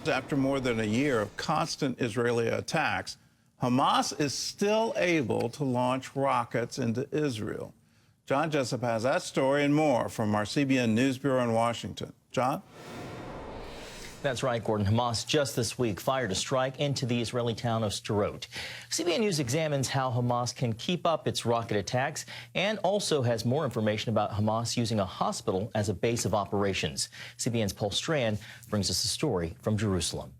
After more than a year of constant Israeli attacks, Hamas is still able to launch rockets into Israel. John Jessup has that story and more from our CBN News Bureau in Washington. John? That's right, Gordon. Hamas just this week fired a strike into the Israeli town of Sderot. CBN News examines how Hamas can keep up its rocket attacks and also has more information about Hamas using a hospital as a base of operations. CBN's Paul Strand brings us a story from Jerusalem.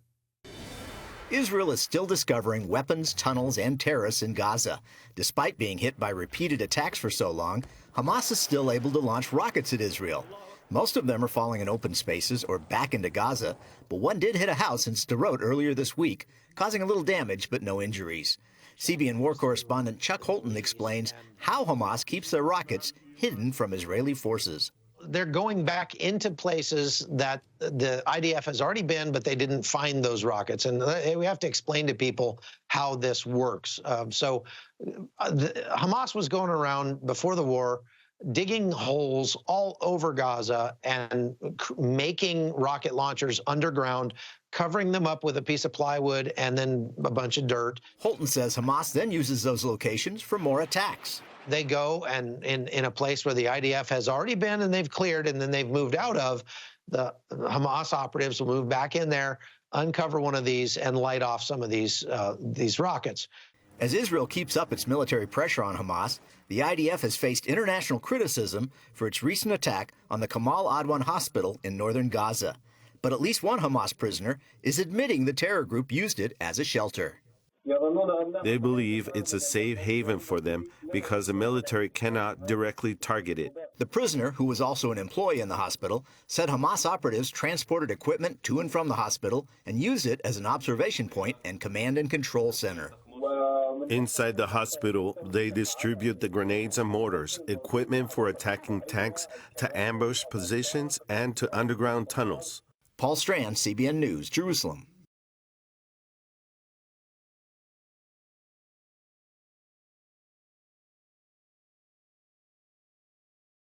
Israel is still discovering weapons, tunnels, and terrorists in Gaza. Despite being hit by repeated attacks for so long, Hamas is still able to launch rockets at Israel. Most of them are falling in open spaces or back into Gaza, but one did hit a house in Sderot earlier this week, causing a little damage but no injuries. CBN war correspondent Chuck Holton explains how Hamas keeps their rockets hidden from Israeli forces. They're going back into places that the IDF has already been, but they didn't find those rockets. And we have to explain to people how this works. Hamas was going around before the war, digging holes all over Gaza and making rocket launchers underground, covering them up with a piece of plywood and then a bunch of dirt. Holton says Hamas then uses those locations for more attacks. They go and in a place where the IDF has already been and they've cleared and then they've moved out of, the Hamas operatives will move back in there, uncover one of these and light off some of these rockets. As Israel keeps up its military pressure on Hamas, the IDF has faced international criticism for its recent attack on the Kamal Adwan hospital in northern Gaza. But at least one Hamas prisoner is admitting the terror group used it as a shelter. They believe it's a safe haven for them because the military cannot directly target it. The prisoner, who was also an employee in the hospital, said Hamas operatives transported equipment to and from the hospital and used it as an observation point and command and control center. Inside the hospital, they distribute the grenades and mortars, equipment for attacking tanks to ambush positions and to underground tunnels. Paul Strand, CBN News, Jerusalem.